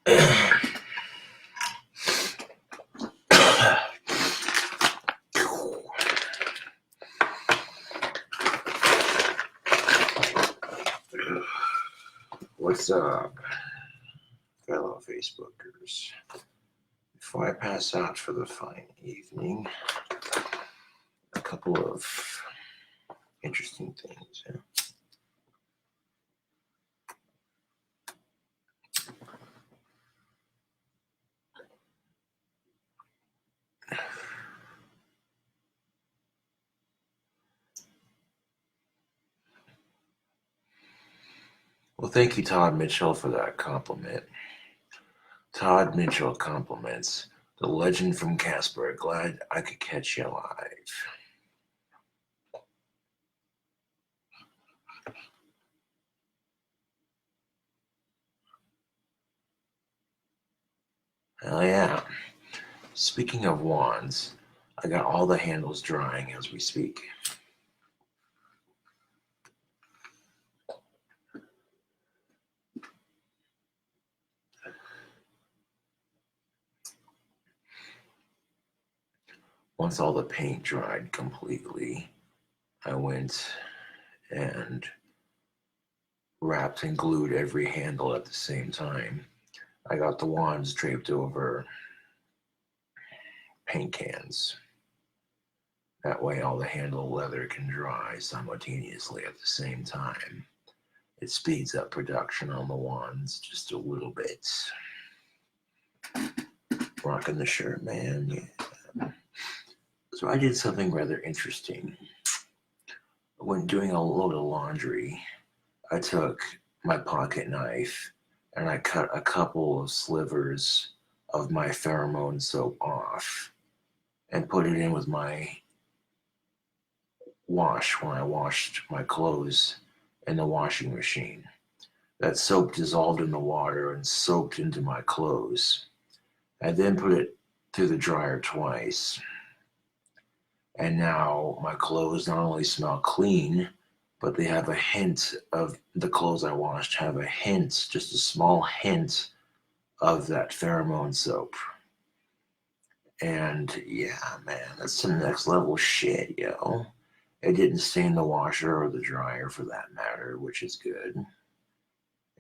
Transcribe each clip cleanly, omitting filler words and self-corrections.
What's up, fellow Facebookers? Before I pass out for the fine evening, a couple of interesting things. Well, thank you, Todd Mitchell, for that compliment. Todd Mitchell compliments the legend from Casper. Glad I could catch you live. Hell yeah. Speaking of wands, I got all the handles drying as we speak. Once all the paint dried completely, I went and wrapped and glued every handle at the same time. I got the wands draped over paint cans. That way all the handle leather can dry simultaneously at the same time. It speeds up production on the wands just a little bit. Rocking the shirt, man. Yeah. So I did something rather interesting. When doing a load of laundry, I took my pocket knife and I cut a couple of slivers of my pheromone soap off and put it in with my wash when I washed my clothes in the washing machine. That soap dissolved in the water and soaked into my clothes. I then put it through the dryer twice. And now my clothes not only smell clean, but they have a hint of the clothes I washed have a hint, just a small hint of that pheromone soap. And yeah, man, that's some next level shit, yo. It didn't stain the washer or the dryer for that matter, which is good.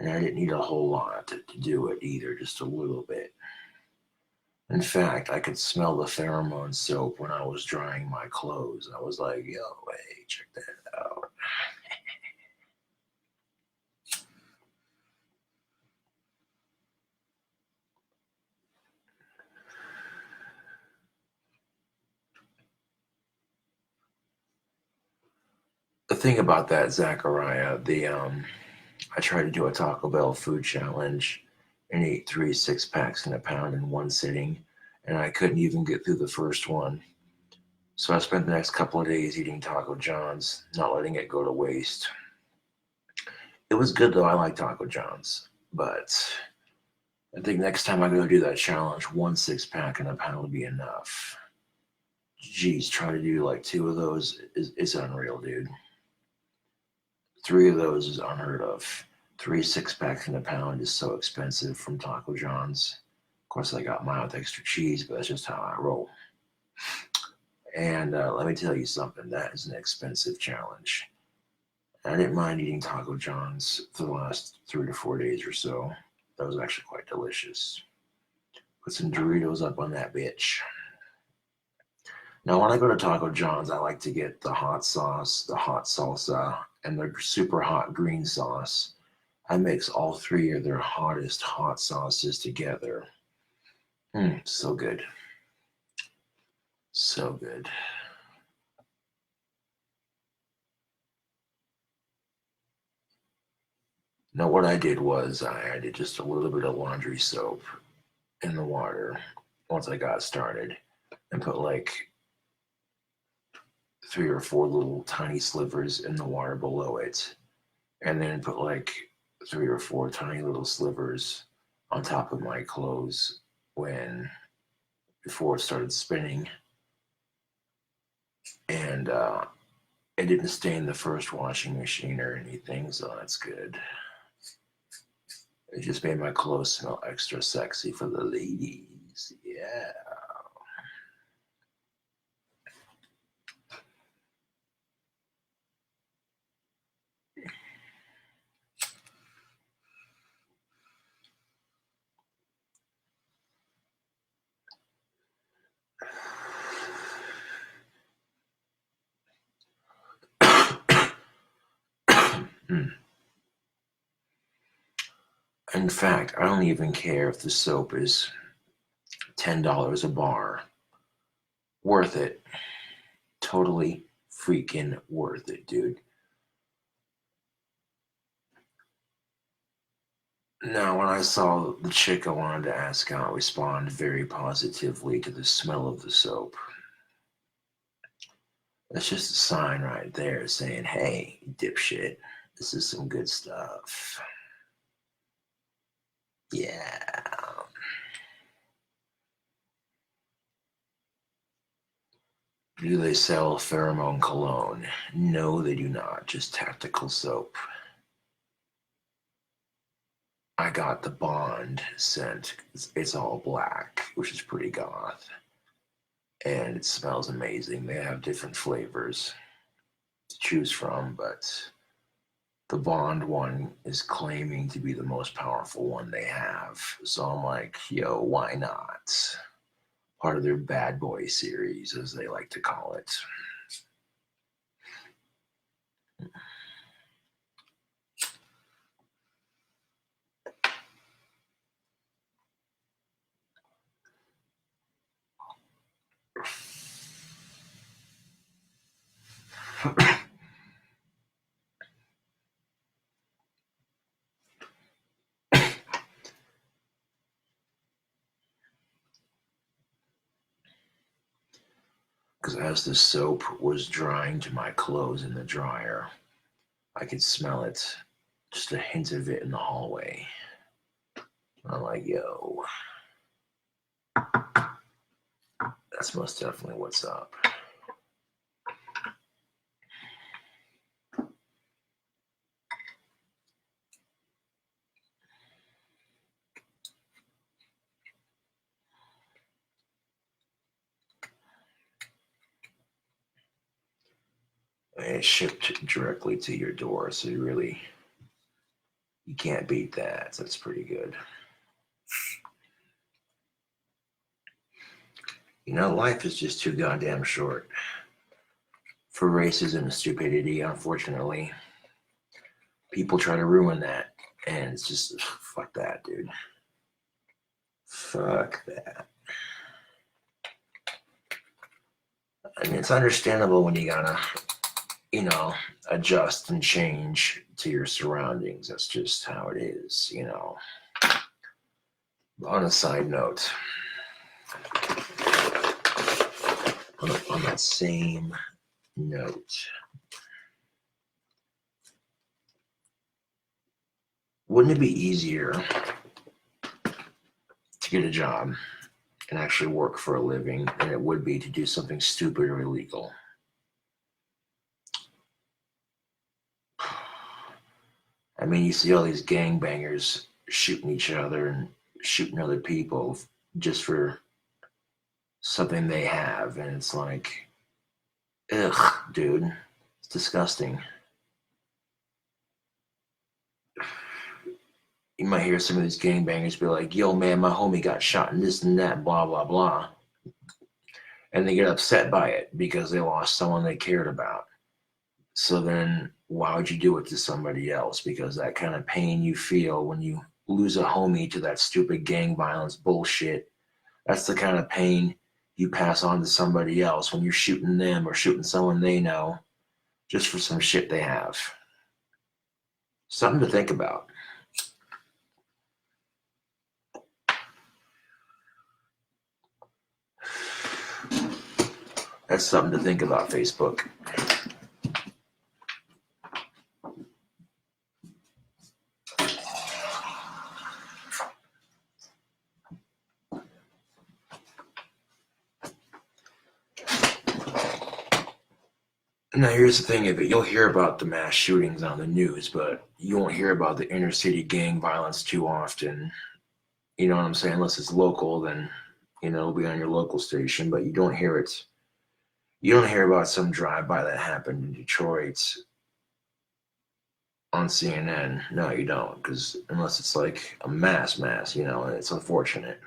And I didn't need a whole lot to do it either, just a little bit. In fact, I could smell the pheromone soap when I was drying my clothes. I was like, yo, hey, check that out. The thing about that, Zachariah, I tried to do a Taco Bell food challenge and ate 3 6-packs in a pound in one sitting, and I couldn't even get through the first one. So I spent the next couple of days eating Taco John's, not letting it go to waste. It was good though, I like Taco John's, but I think next time I go do that challenge, 1 6-pack in a pound will be enough. Geez, try to do like 2 of those is unreal, dude. 3 of those is unheard of. 3 6-packs in a pound is so expensive from Taco John's. Of course, I got mine with extra cheese, but that's just how I roll. And let me tell you something, that is an expensive challenge. I didn't mind eating Taco John's for the last 3 to 4 days or so. That was actually quite delicious. Put some Doritos up on that bitch. Now, when I go to Taco John's, I like to get the hot sauce, the hot salsa, and the super hot green sauce. I mix all 3 of their hottest hot sauces together. So good. So good. Now, what I did was I added just a little bit of laundry soap in the water once I got started and put like 3 or 4 little tiny slivers in the water below it, and then put like 3 or 4 tiny little slivers on top of my clothes before it started spinning. And it didn't stain the first washing machine or anything, so that's good. It just made my clothes smell extra sexy for the ladies. Yeah. In fact, I don't even care if the soap is $10 a bar. Worth it. Totally freaking worth it, dude. Now, when I saw the chick I wanted to ask out respond very positively to the smell of the soap, that's just a sign right there saying, hey, dipshit, this is some good stuff. Yeah. Do they sell pheromone cologne? No, they do not. Just tactical soap. I got the Bond scent. It's all black, which is pretty goth. And it smells amazing. They have different flavors to choose from, but the Bond one is claiming to be the most powerful one they have. So I'm like, yo, why not? Part of their bad boy series, as they like to call it. Because as the soap was drying to my clothes in the dryer, I could smell it, just a hint of it in the hallway. I'm like, yo, that's most definitely what's up. And it's shipped directly to your door, so you can't beat that. That's pretty good. You know, life is just too goddamn short for racism and stupidity, unfortunately. People try to ruin that, and it's just, fuck that, dude. Fuck that. I mean, it's understandable when you gotta, adjust and change to your surroundings. That's just how it is, On a side note, on that same note, wouldn't it be easier to get a job and actually work for a living than it would be to do something stupid or illegal? I mean, you see all these gangbangers shooting each other and shooting other people just for something they have, and it's like, ugh, dude, it's disgusting. You might hear some of these gangbangers be like, yo, man, my homie got shot and this and that, blah, blah, blah. And they get upset by it because they lost someone they cared about. So then why would you do it to somebody else? Because that kind of pain you feel when you lose a homie to that stupid gang violence bullshit, that's the kind of pain you pass on to somebody else when you're shooting them or shooting someone they know just for some shit they have. Something to think about. That's something to think about, Facebook. Now, here's the thing of it. You'll hear about the mass shootings on the news, but you won't hear about the inner city gang violence too often. You know what I'm saying? Unless it's local, then, it'll be on your local station, but you don't hear it. You don't hear about some drive-by that happened in Detroit on CNN. No, you don't, because unless it's like a mass, and it's unfortunate.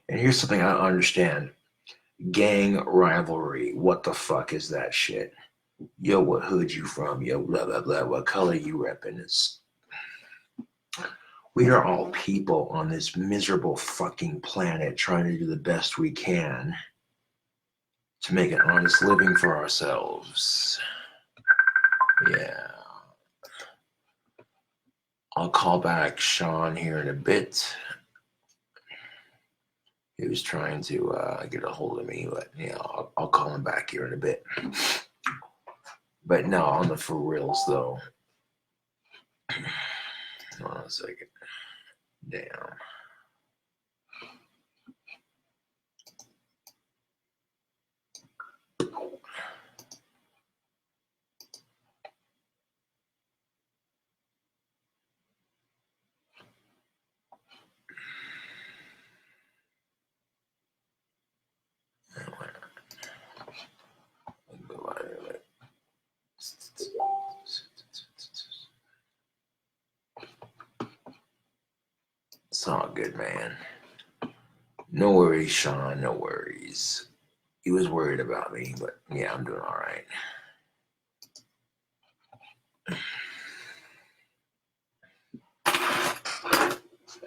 And here's something I don't understand. Gang rivalry. What the fuck is that shit? Yo, what hood you from? Yo, blah, blah, blah. What color you repping? We are all people on this miserable fucking planet trying to do the best we can to make an honest living for ourselves. Yeah. I'll call back Sean here in a bit. He was trying to get a hold of me, but I'll call him back here in a bit. But no, on the for reals though. Hold on a second. Damn. It's all good, man. No worries, Sean. No worries. He was worried about me, but yeah, I'm doing all right.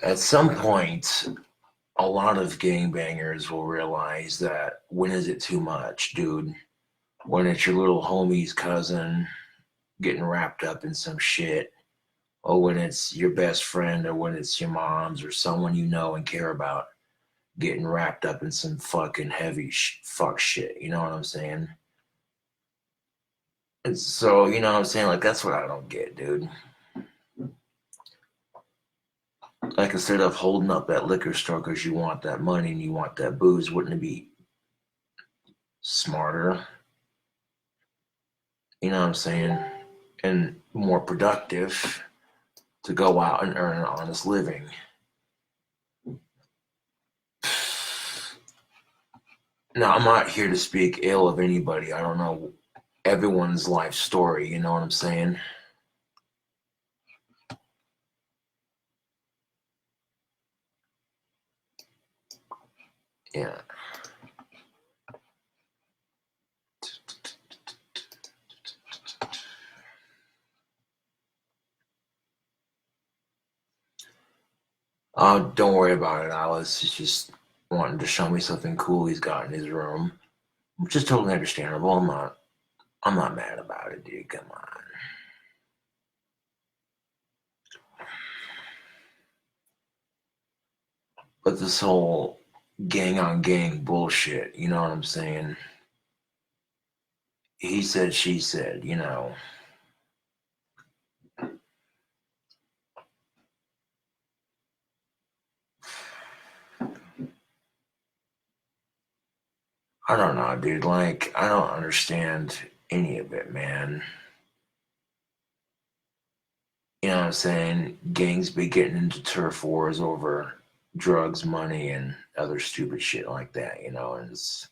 At some point, a lot of gangbangers will realize that when is it too much, dude? When it's your little homie's cousin getting wrapped up in some shit, or when it's your best friend, or when it's your mom's or someone you know and care about getting wrapped up in some fucking heavy fuck shit. You know what I'm saying? And so, you know what I'm saying? Like, that's what I don't get, dude. Like, instead of holding up that liquor store because you want that money and you want that booze, wouldn't it be smarter? You know what I'm saying? And more productive to go out and earn an honest living. Now, I'm not here to speak ill of anybody. I don't know everyone's life story. You know what I'm saying? Yeah. Don't worry about it, Alice. He's just wanting to show me something cool he's got in his room. Which is totally understandable. I'm not mad about it, dude. Come on. But this whole gang on gang bullshit, you know what I'm saying? He said, she said, I don't know, dude. Like, I don't understand any of it, man. You know what I'm saying? Gangs be getting into turf wars over drugs, money, and other stupid shit like that, and it's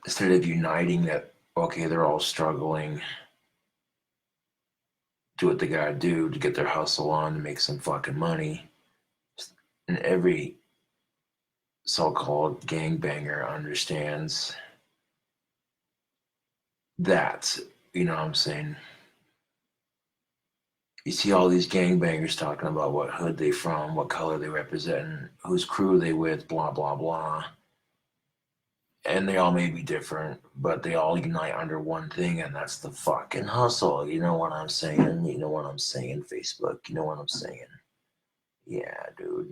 instead of uniting that, okay, they're all struggling, do what they gotta do to get their hustle on to make some fucking money. And every so-called gangbanger understands that, you know what I'm saying? You see all these gangbangers talking about what hood they from, what color they represent, whose crew they with, blah, blah, blah. And they all may be different, but they all unite under one thing, and that's the fucking hustle. You know what I'm saying? You know what I'm saying, Facebook? You know what I'm saying? Yeah, dude.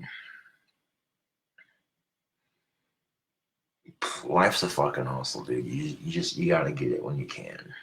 Life's a fucking hustle, dude. You gotta get it when you can,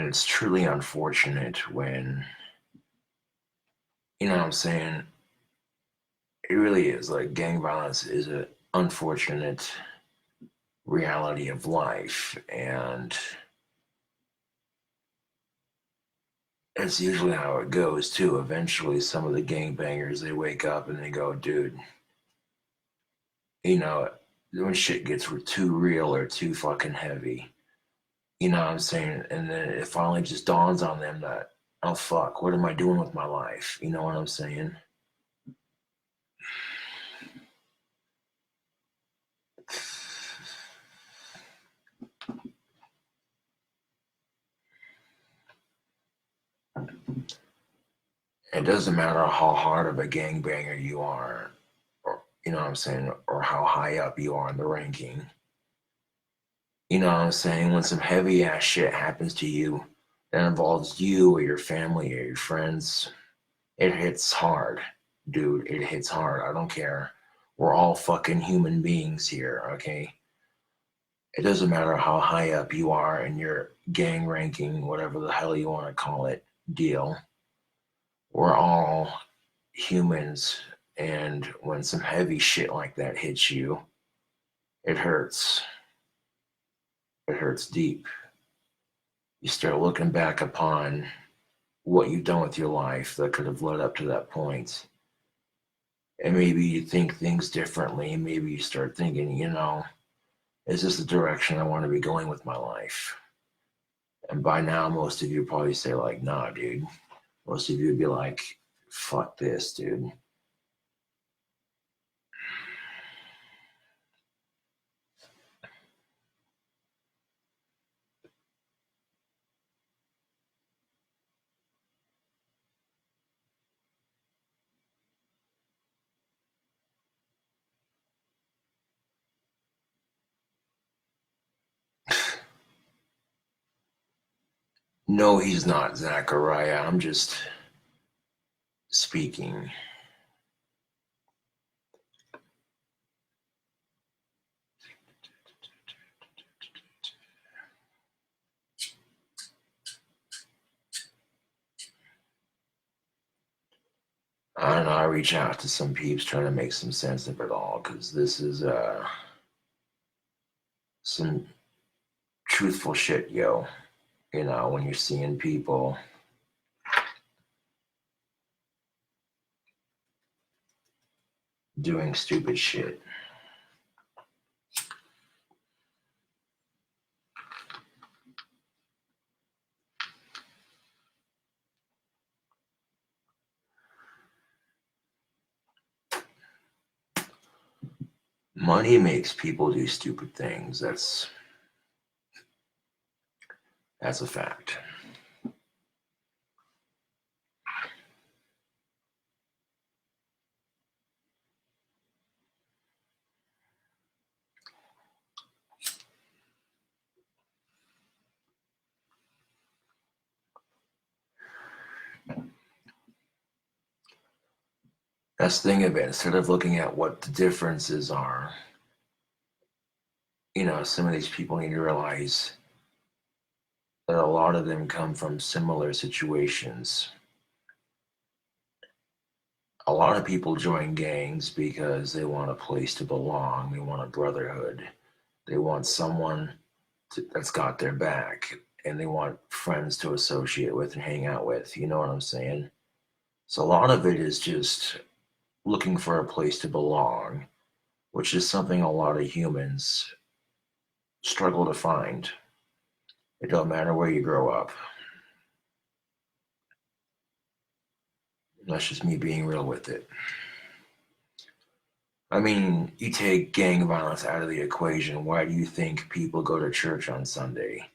And it's truly unfortunate when, you know what I'm saying? It really is. Like, gang violence is an unfortunate reality of life. And that's usually how it goes, too. Eventually, some of the gangbangers, they wake up and they go, dude, you know, when shit gets too real or too fucking heavy, you know what I'm saying? And then it finally just dawns on them that, oh, fuck, what am I doing with my life? You know what I'm saying? It doesn't matter how hard of a gangbanger you are, or, you know what I'm saying, or how high up you are in the ranking. You know what I'm saying? When some heavy ass shit happens to you that involves you or your family or your friends, it hits hard, dude. It hits hard. I don't care. We're all fucking human beings here, okay? It doesn't matter how high up you are in your gang ranking, whatever the hell you want to call it, deal. We're all humans, and when some heavy shit like that hits you, it hurts. It hurts deep. You start looking back upon what you've done with your life that could have led up to that point. And maybe you think things differently. Maybe you start thinking, you know, is this the direction I want to be going with my life? And by now, most of you probably say, like, nah, dude. Most of you would be like, fuck this, dude. No, he's not, Zachariah. I'm just speaking. I don't know. I reach out to some peeps trying to make some sense of it all because this is some truthful shit, yo. You know, when you're seeing people doing stupid shit. Money makes people do stupid things. That's a fact. That's the thing of it. Instead of looking at what the differences are, you know, some of these people need to realize that a lot of them come from similar situations. A lot of people join gangs because they want a place to belong, they want a brotherhood, they want someone that's got their back, and they want friends to associate with and hang out with. You know what I'm saying? So a lot of it is just looking for a place to belong, which is something a lot of humans struggle to find. It don't matter where you grow up. That's just me being real with it. I mean, you take gang violence out of the equation, why do you think people go to church on Sunday?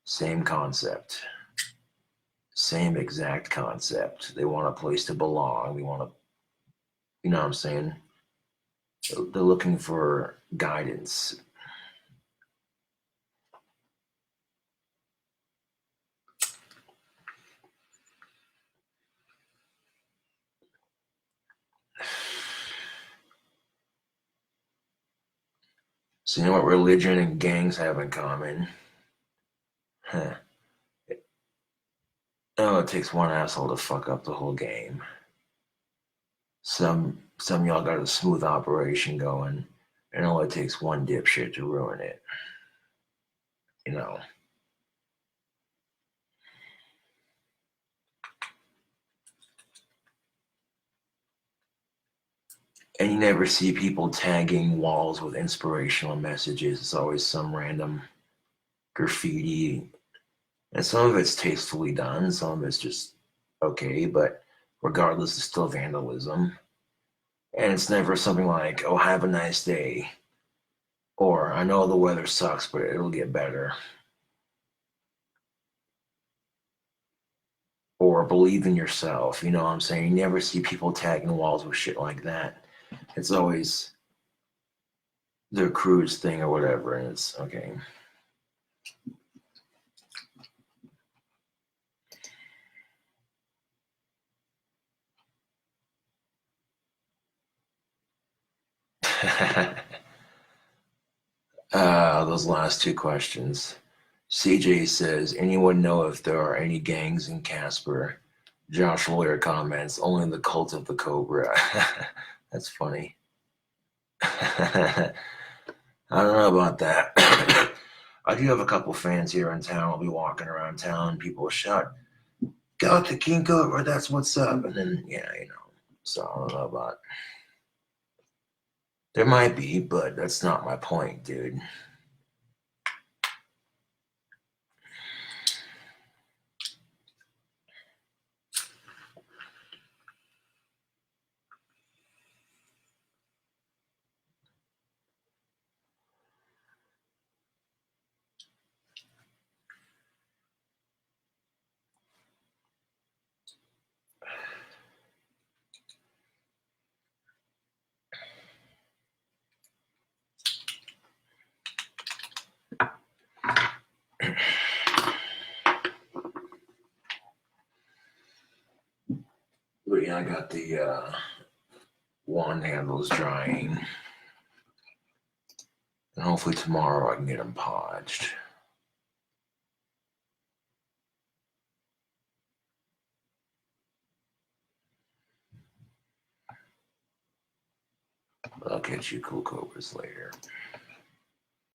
Same concept. Same exact concept. They want a place to belong. They want to, you know what I'm saying? They're looking for guidance. So, you know what religion and gangs have in common? Huh. Oh, it takes one asshole to fuck up the whole game. Some y'all got a smooth operation going, and it only takes one dipshit to ruin it. You know. And you never see people tagging walls with inspirational messages. It's always some random graffiti. And some of it's tastefully done, some of it's just okay, but regardless, it's still vandalism. And it's never something like, oh, have a nice day. Or I know the weather sucks, but it'll get better. Or believe in yourself. You know what I'm saying? You never see people tagging walls with shit like that. It's always their cruise thing or whatever. And it's okay. Those last two questions. CJ says, anyone know if there are any gangs in Casper? Josh Lawyer comments, only the cult of the Cobra. That's funny. I don't know about that. I do have a couple fans here in town. I'll be walking around town. People will shout, go to King Cobra, that's what's up. And then, yeah, you know. So I don't know about. There might be, but that's not my point, dude. But yeah, I got the wand handles drying. And hopefully tomorrow I can get them polished. But I'll catch you cool cobras later.